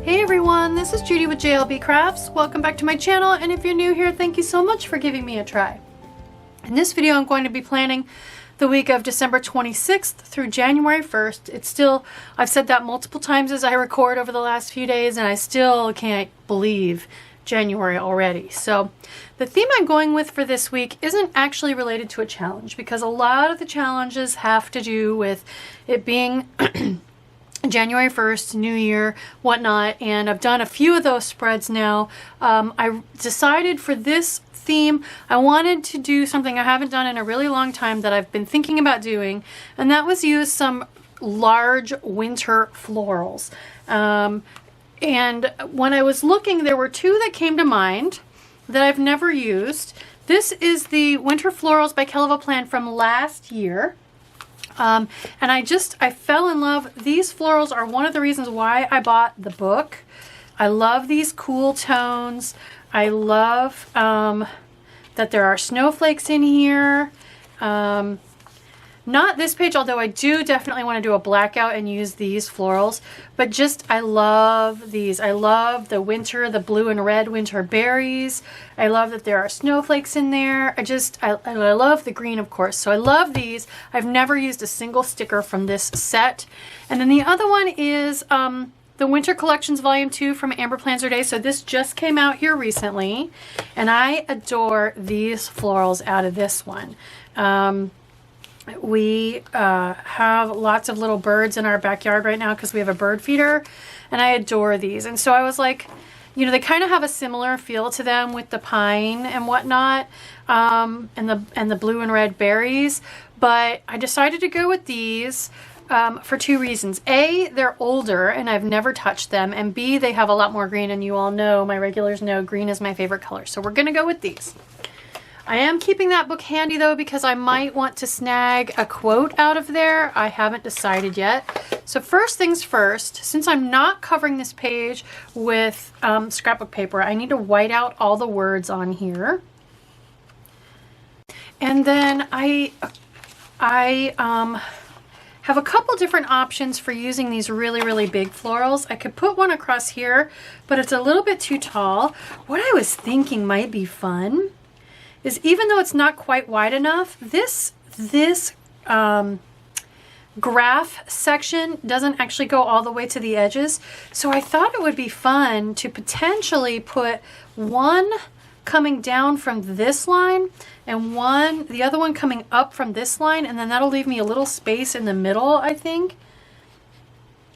Hey everyone, this is Judy with JLBCrafts. Welcome back to my channel, and if you're new here, thank you so much for giving me a try. In this video, I'm going to be planning the week of December 26th through January 1st. It's still, I've said that multiple times as I record over the last few days, and I still can't believe January already. So the theme I'm going with for this week isn't actually related to a challenge, because a lot of the challenges have to do with it being January 1st, New Year, whatnot, and I've done a few of those spreads now. I decided for this theme I wanted to do something I haven't done in a really long time that I've been thinking about doing, and that was use some large winter florals. And when I was looking, there were two that came to mind that I've never used. This is the Winter Florals by Kelva Plan from last year. And I fell in love. These florals are one of the reasons why I bought the book. I love these cool tones. I love that there are snowflakes in here. Not this page, although I do definitely want to do a blackout and use these florals. But just, I love these. I love the winter, the blue and red winter berries. I love that there are snowflakes in there. I love the green, of course. So I love these. I've never used a single sticker from this set. And then the other one is the Winter Collections Volume 2 from Amber Plans Her Day. So this just came out here recently. And I adore these florals out of this one. We have lots of little birds in our backyard right now because we have a bird feeder, and I adore these. And so I was like, you know, they kind of have a similar feel to them with the pine and whatnot, and the blue and red berries. But I decided to go with these for two reasons. A, they're older and I've never touched them, and B, they have a lot more green, and you all know, my regulars know, green is my favorite color. So we're gonna go with these. I am keeping that book handy though, because I might want to snag a quote out of there. I haven't decided yet. So first things first, since I'm not covering this page with scrapbook paper, I need to white out all the words on here. And then I have a couple different options for using these really, really big florals. I could put one across here, but it's a little bit too tall. What I was thinking might be fun is, even though it's not quite wide enough, this graph section doesn't actually go all the way to the edges. So I thought it would be fun to potentially put one coming down from this line and the other one coming up from this line, and then that'll leave me a little space in the middle, I think.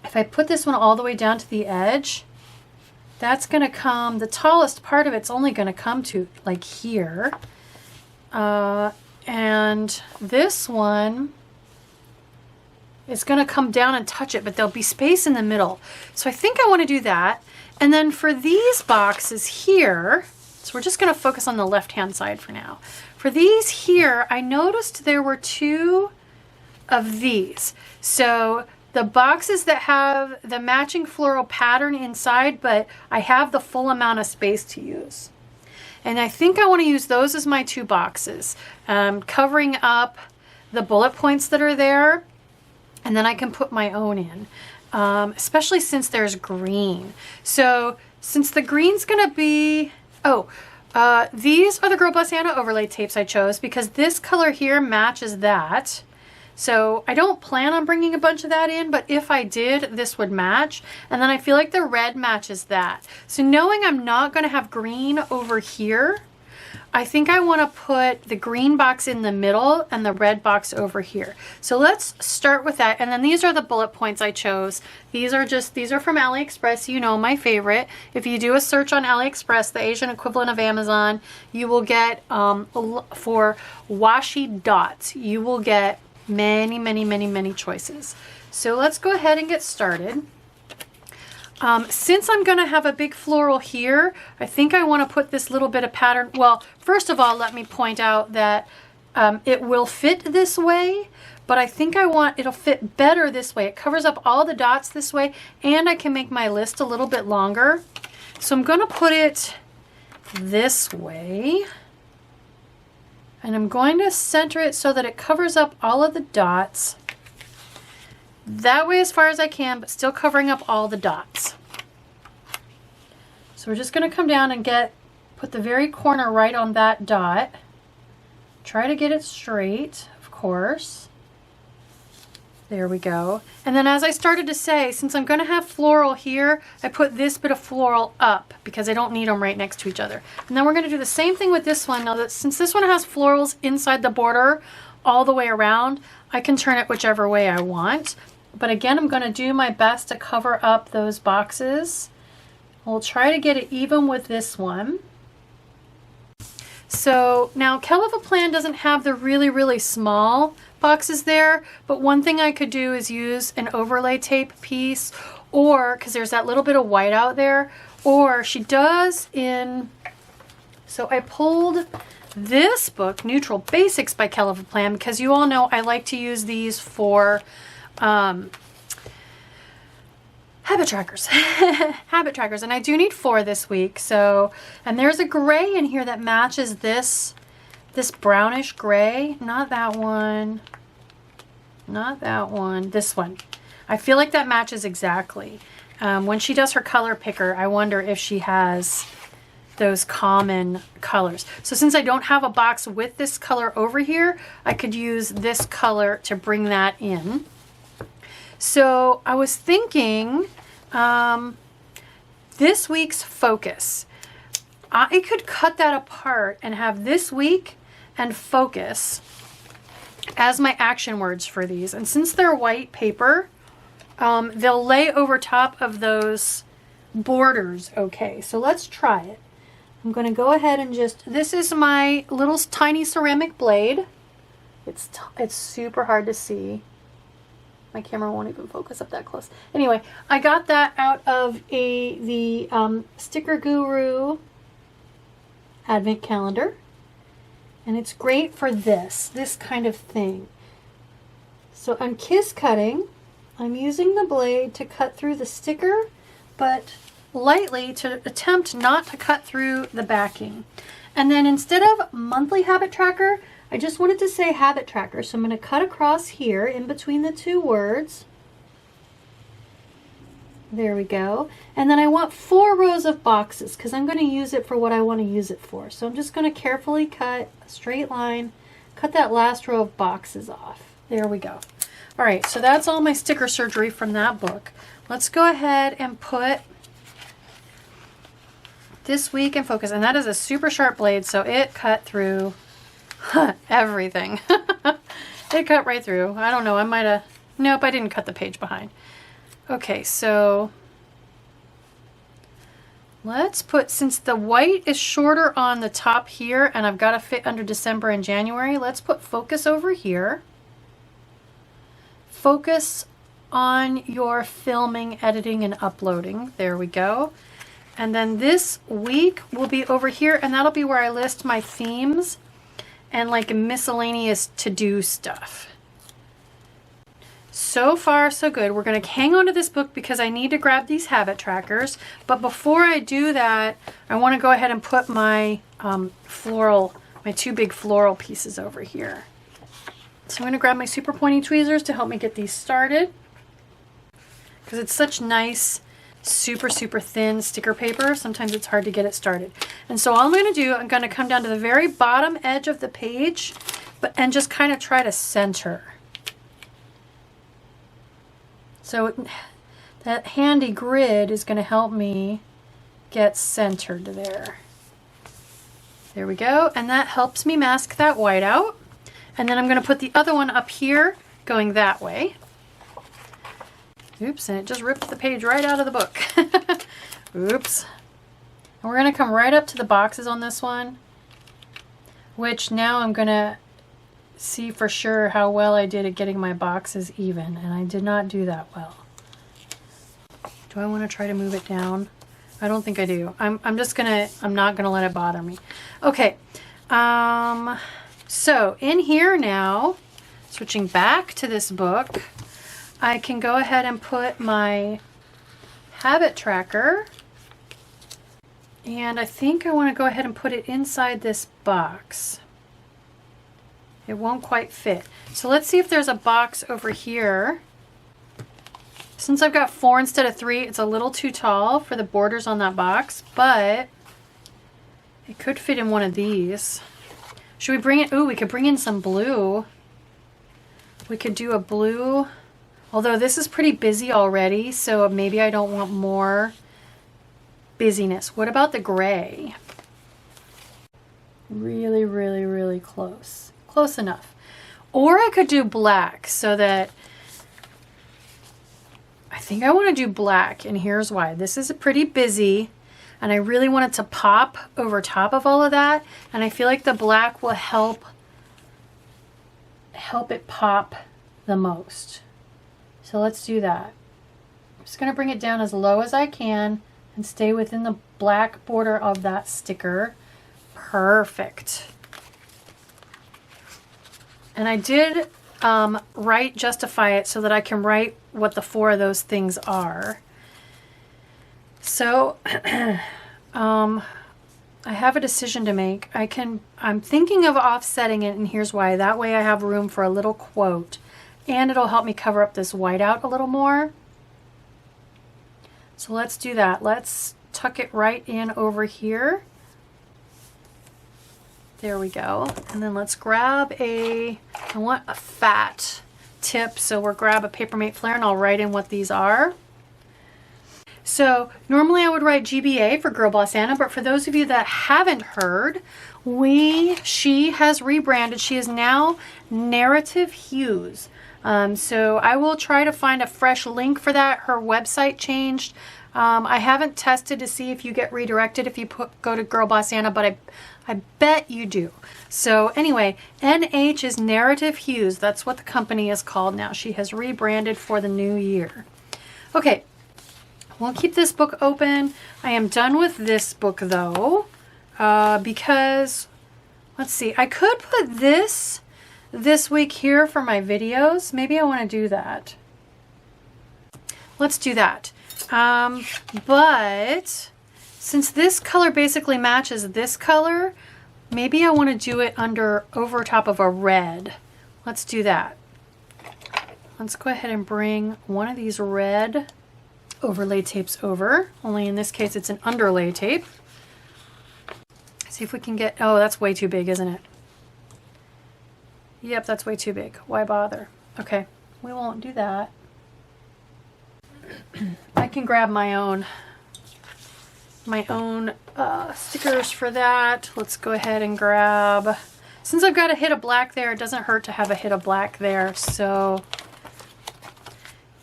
If I put this one all the way down to the edge, that's gonna come, the tallest part of it's only gonna come to like here. And this one is going to come down and touch it, but there'll be space in the middle. So I think I want to do that. And then for these boxes here, so we're just going to focus on the left-hand side for now. For these here, I noticed there were two of these. So the boxes that have the matching floral pattern inside, but I have the full amount of space to use. And I think I want to use those as my two boxes, covering up the bullet points that are there, and then I can put my own in, especially since there's green. So since the green's going to be, these are the Girl Boss Anna overlay tapes I chose because this color here matches that. So I don't plan on bringing a bunch of that in, but if I did, this would match. And then I feel like the red matches that. So knowing I'm not going to have green over here, I think I want to put the green box in the middle and the red box over here. So let's start with that. And then these are the bullet points I chose. These are from AliExpress, you know, my favorite. If you do a search on AliExpress, the Asian equivalent of Amazon, you will get, for washi dots, you will get many choices. So let's go ahead and get started. Since I'm going to have a big floral here, I think I want to put this little bit of pattern. Well, first of all, let me point out that it will fit this way, but I think it'll fit better this way. It covers up all the dots this way, and I can make my list a little bit longer. So I'm going to put it this way. And I'm going to center it so that it covers up all of the dots. That way as far as I can, but still covering up all the dots. So we're just going to come down and put the very corner right on that dot. Try to get it straight, of course. There we go. And then as I started to say, since I'm going to have floral here, I put this bit of floral up because I don't need them right next to each other. And then we're going to do the same thing with this one. Now that since this one has florals inside the border all the way around, I can turn it whichever way I want. But again, I'm going to do my best to cover up those boxes. We'll try to get it even with this one. So now Plan doesn't have the really small boxes there, but one thing I could do is use an overlay tape piece, or because there's that little bit of white out there, or she does so I pulled this book, Neutral Basics by Plan, because you all know I like to use these for habit trackers. Habit trackers, and I do need 4 this week. So, and there's a gray in here that matches this brownish gray. Not that one. Not that one. This one. I feel like that matches exactly. When she does her color picker, I wonder if she has those common colors. So since I don't have a box with this color over here, I could use this color to bring that in. So I was thinking this week's focus. I could cut that apart and have this week and focus as my action words for these. And since they're white paper, they'll lay over top of those borders. Okay, so let's try it. I'm going to go ahead and this is my little tiny ceramic blade. It's super hard to see. My camera won't even focus up that close. Anyway, I got that out of the Sticker Guru advent calendar. And it's great for this kind of thing. So I'm kiss cutting. I'm using the blade to cut through the sticker, but lightly to attempt not to cut through the backing. And then instead of monthly habit tracker, I just wanted to say habit tracker. So I'm going to cut across here in between the 2 words. There we go. And then I want 4 rows of boxes because I'm going to use it for what I want to use it for. So I'm just going to carefully cut a straight line, cut that last row of boxes off. There we go. All right, so that's all my sticker surgery from that book. Let's go ahead and put this week in focus. And that is a super sharp blade, so it cut through everything. It cut right through. I don't know, I might have, nope, I didn't cut the page behind. Okay, so let's put, since the white is shorter on the top here and I've got to fit under December and January, let's put focus over here. Focus on your filming, editing, and uploading. There we go. And then this week will be over here, and that'll be where I list my themes and like miscellaneous to-do stuff. So far, so good. We're going to hang on to this book because I need to grab these habit trackers. But before I do that, I want to go ahead and put my my 2 big floral pieces over here. So I'm going to grab my super pointy tweezers to help me get these started. Because it's such nice, super thin sticker paper. Sometimes it's hard to get it started. And so all I'm going to do, I'm going to come down to the very bottom edge of the page and just kind of try to center. So that handy grid is going to help me get centered there. There we go. And that helps me mask that white out. And then I'm going to put the other one up here going that way. Oops, and it just ripped the page right out of the book. Oops. And we're going to come right up to the boxes on this one, which now I'm going to see for sure how well I did at getting my boxes even, and I did not do that well. Do I want to try to move it down? I don't think I do. I'm not gonna let it bother me. Okay, so in here now, switching back to this book, I can go ahead and put my habit tracker, and I think I want to go ahead and put it inside this box. It won't quite fit. So let's see if there's a box over here Since I've got 4 instead of 3, it's a little too tall for the borders on that box, but it could fit in one of these. Should we bring it? Ooh, we could bring in some blue. We could do a blue, although this is pretty busy already, so maybe I don't want more busyness. What about the gray? Really, really, really close. Close enough. Or I could do black so that I think I want to do black, and here's why. This is pretty busy, and I really want it to pop over top of all of that, and I feel like the black will help it pop the most. So let's do that. I'm just going to bring it down as low as I can and stay within the black border of that sticker. Perfect. And I did justify it so that I can write what the 4 of those things are. So I have a decision to make. I'm thinking of offsetting it, and here's why. That way I have room for a little quote, and it'll help me cover up this whiteout a little more. So let's do that. Let's tuck it right in over here. There we go. And then let's grab I want a fat tip, so we'll grab a Papermate Flare and I'll write in what these are. So normally I would write GBA for Girl Boss Anna, but for those of you that haven't heard, she has rebranded. She is now Narrative Hues. So I will try to find a fresh link for that. Her website changed. I haven't tested to see if you get redirected if you go to Girl Boss Anna, but I bet you do. So anyway, NH is Narrative Hues. That's what the company is called now. She has rebranded for the new year. Okay, we'll keep this book open. I am done with this book though, because let's see, I could put this week here for my videos. Maybe I want to do that. Let's do that. But since this color basically matches this color, maybe I want to do it over top of a red. Let's do that. Let's go ahead and bring one of these red overlay tapes over. Only in this case, it's an underlay tape. See if we can get, oh, that's way too big, isn't it? Yep, that's way too big. Why bother? Okay, we won't do that. I can grab my own stickers for that. Let's go ahead and grab, since I've got a hit of black there, it doesn't hurt to have a hit of black there. So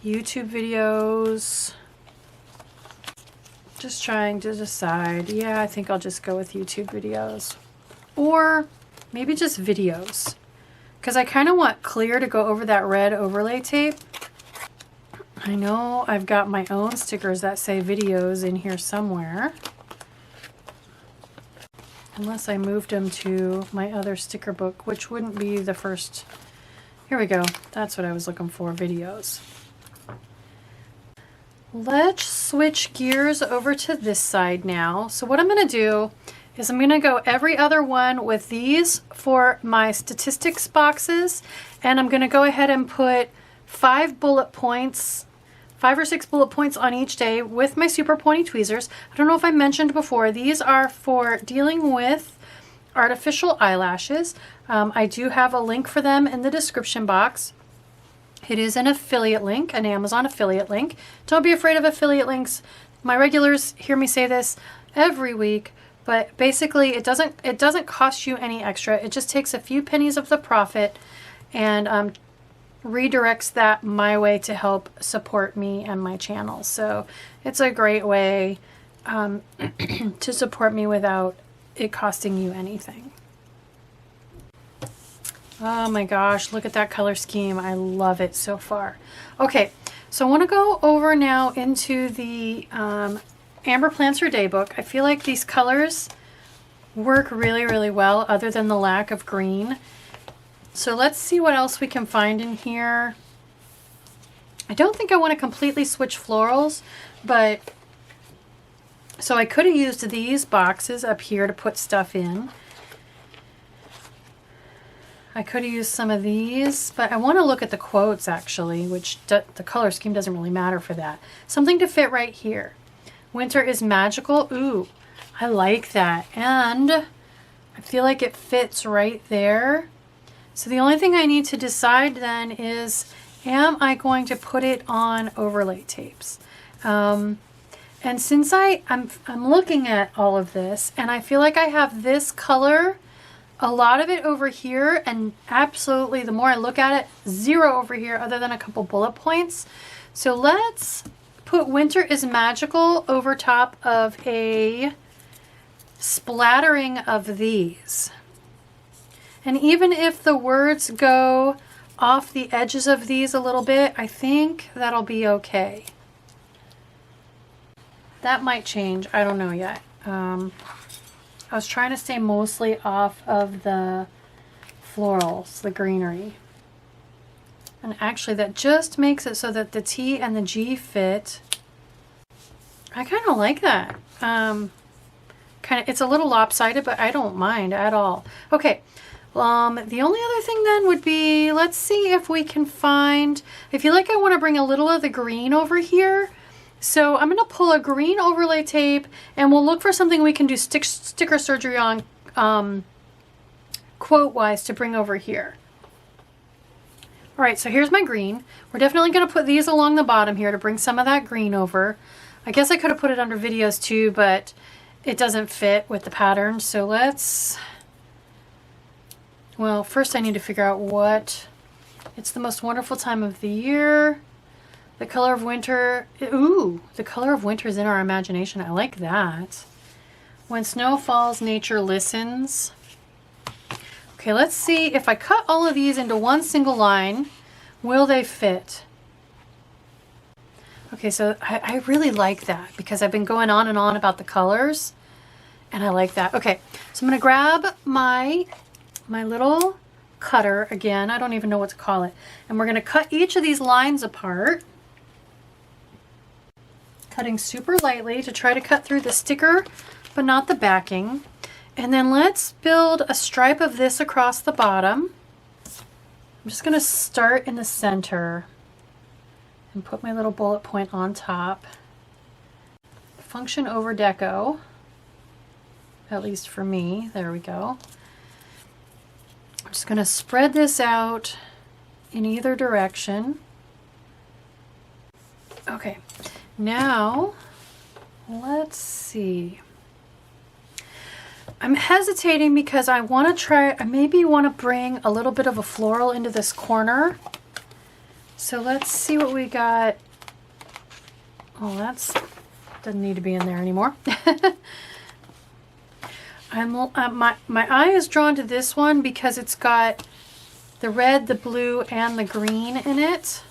YouTube videos, just trying to decide. Yeah, I think I'll just go with YouTube videos, or maybe just videos, because I kind of want clear to go over that red overlay tape. I know I've got my own stickers that say videos in here somewhere. Unless I moved them to my other sticker book, which wouldn't be the first. Here we go. That's what I was looking for, videos. Let's switch gears over to this side now. So what I'm going to do is I'm going to go every other one with these for my statistics boxes, and I'm going to go ahead and put 5 or 6 bullet points on each day with my super pointy tweezers. I don't know if I mentioned before, these are for dealing with artificial eyelashes. I do have a link for them in the description box. It is an affiliate link, an Amazon affiliate link. Don't be afraid of affiliate links. My regulars hear me say this every week, but basically it doesn't cost you any extra. It just takes a few pennies of the profit and redirects that my way to help support me and my channel. So it's a great way to support me without it costing you anything. Oh my gosh, look at that color scheme. I love it so far. Okay, so I want to go over now into the Amber Plans Her Day book. I feel like these colors work really, really well, other than the lack of green. So let's see what else we can find in here. I don't think I want to completely switch florals, but so I could have used these boxes up here to put stuff in. I could have used some of these, but I want to look at the quotes actually, which the color scheme doesn't really matter for that. Something to fit right here. Winter is magical. Ooh, I like that. And I feel like it fits right there. So the only thing I need to decide then is, am I going to put it on overlay tapes? And since I'm looking at all of this and I feel like I have this color, a lot of it over here, and absolutely the more I look at it, zero over here other than a couple bullet points. So let's put Winter is Magical over top of a splattering of these. And even if the words go off the edges of these a little bit, I think that'll be okay. That might change, I don't know yet. I was trying to stay mostly off of the florals, the greenery. And actually that just makes it so that the T and the G fit. I kind of like that. It's a little lopsided, but I don't mind at all. Okay, the only other thing then would be, let's see if we can find, I feel like I want to bring a little of the green over here. So I'm going to pull a green overlay tape and we'll look for something we can do sticker surgery on quote-wise to bring over here. All right, so here's my green. We're definitely going to put these along the bottom here to bring some of that green over. I guess I could have put it under videos too, but it doesn't fit with the pattern. So let's, well, first I need to figure out what, it's the most wonderful time of the year. The color of winter, ooh, the color of winter is in our imagination. I like that. When snow falls, nature listens. Okay, let's see if I cut all of these into one single line, will they fit? Okay, so I really like that because I've been going on and on about the colors and I like that. Okay, so I'm gonna grab my little cutter again. I don't even know what to call it. And we're gonna cut each of these lines apart. Cutting super lightly to try to cut through the sticker, but not the backing. And then let's build a stripe of this across the bottom. I'm just gonna start in the center and put my little bullet point on top. Function over deco, at least for me. There we go. I'm just gonna spread this out in either direction. Okay. Now, let's see. I'm hesitating because I want to try, I maybe want to bring a little bit of a floral into this corner. So let's see what we got. Oh, that's, doesn't need to be in there anymore. My eye is drawn to this one because it's got the red, the blue, and the green in it.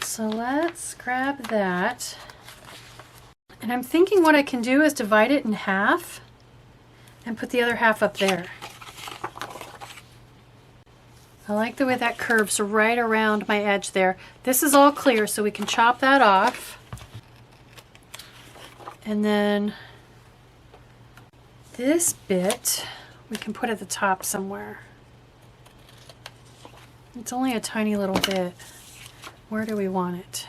So let's grab that. And I'm thinking what I can do is divide it in half and put the other half up there. I like the way that curves right around my edge there. This is all clear, so we can chop that off. And then this bit we can put at the top somewhere. It's only a tiny little bit. Where do we want it?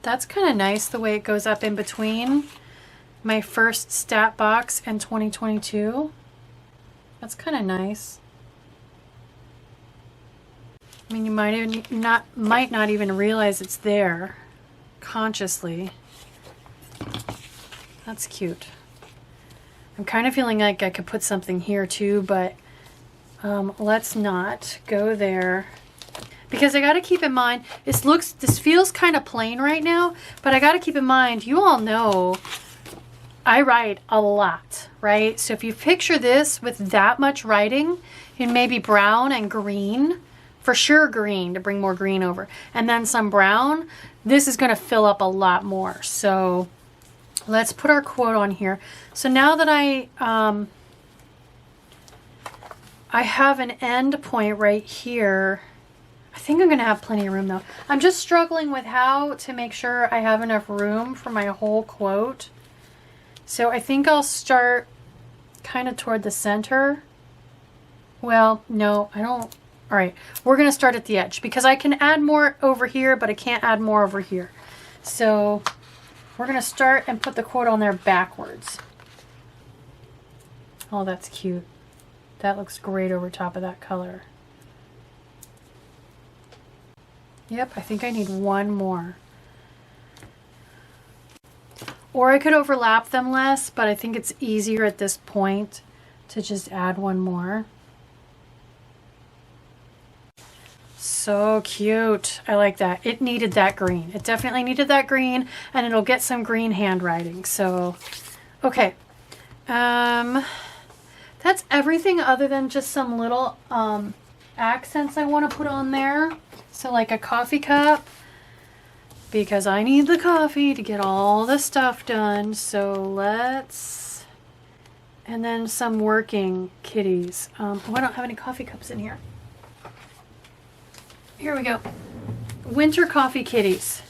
That's kind of nice the way it goes up in between my first stat box and 2022. That's kind of nice. I mean, you might not even realize it's there consciously. That's cute. I'm kind of feeling like I could put something here too, but let's not go there. Because I got to keep in mind, this feels kind of plain right now, but I got to keep in mind, you all know I write a lot, right? So if you picture this with that much writing in maybe brown and green, for sure green to bring more green over, and then some brown, this is going to fill up a lot more. So let's put our quote on here. So now that I have an end point right here, I think I'm going to have plenty of room though. I'm just struggling with how to make sure I have enough room for my whole quote. So I think I'll start kind of toward the center. Well, no, I don't. All right, we're going to start at the edge because I can add more over here, but I can't add more over here. So we're going to start and put the quote on there backwards. Oh, that's cute. That looks great over top of that color. Yep, I think I need one more. Or I could overlap them less, but I think it's easier at this point to just add one more. So cute. I like that. It needed that green. It definitely needed that green, and it'll get some green handwriting. So, okay. That's everything other than just some little accents I want to put on there. So like a coffee cup, because I need the coffee to get all the stuff done. So let's, and then some working kitties. Oh, I don't have any coffee cups in here. Here we go. Winter coffee kitties.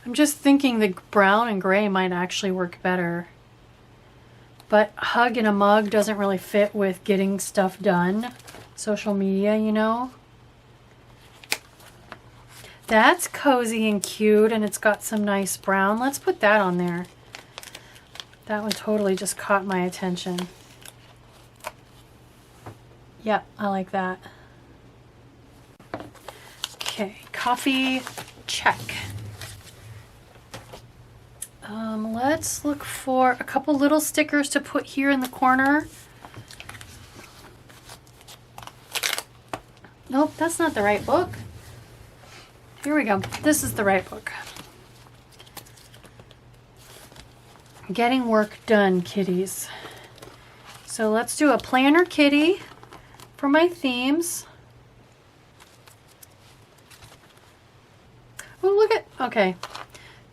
I'm just thinking the brown and gray might actually work better. But hug in a mug doesn't really fit with getting stuff done. Social media, you know. That's cozy and cute, and it's got some nice brown. Let's put that on there. That one totally just caught my attention. Yep, I like that. Okay, coffee, check. Let's look for a couple little stickers to put here in the corner. Nope, that's not the right book. Here we go. This is the right book. Getting work done, kitties. So let's do a planner kitty for my themes. Oh, look at, okay.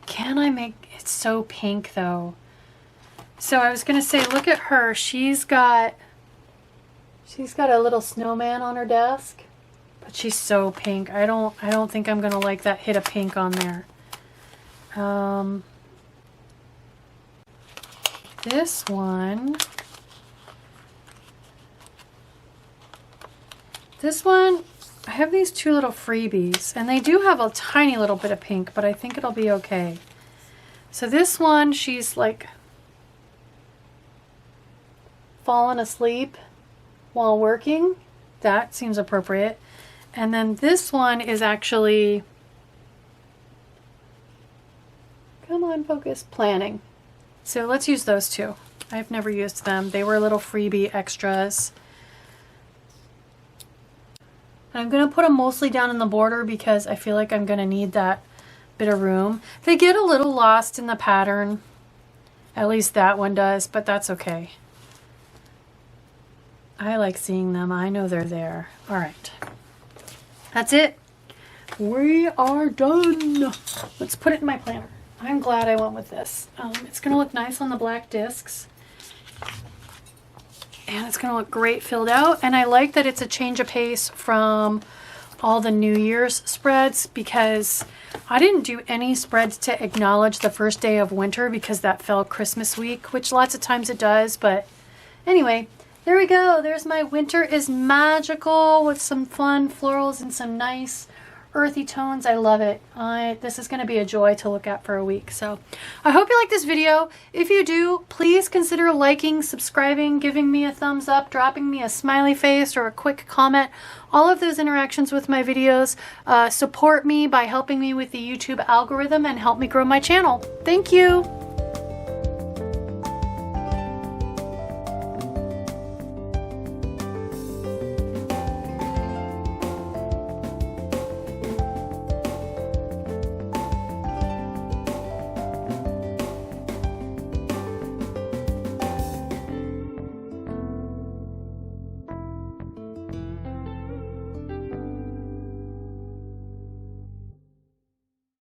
Can I make, it's so pink though. So I was gonna say, look at her. She's got a little snowman on her desk, but she's so pink. I don't think I'm gonna like that hit of pink on there. This one, I have these two little freebies, and they do have a tiny little bit of pink, but I think it'll be okay. So this one, she's like fallen asleep while working. That seems appropriate. And then this one is actually, come on, focus, planning. So let's use those two. I've never used them. They were little freebie extras. I'm going to put them mostly down in the border because I feel like I'm going to need that bit of room. They get a little lost in the pattern. At least that one does, but that's okay. I like seeing them. I know they're there. All right. That's it. We are done. Let's put it in my planner. I'm glad I went with this. It's going to look nice on the black discs. And it's going to look great filled out. And I like that it's a change of pace from all the New Year's spreads, because I didn't do any spreads to acknowledge the first day of winter because that fell Christmas week, which lots of times it does. But anyway, there we go. There's my Winter is Magical with some fun florals and some nice earthy tones. I love it. This is going to be a joy to look at for a week. So I hope you like this video. If you do, please consider liking, subscribing, giving me a thumbs up, dropping me a smiley face or a quick comment. All of those interactions with my videos support me by helping me with the YouTube algorithm and help me grow my channel. Thank you.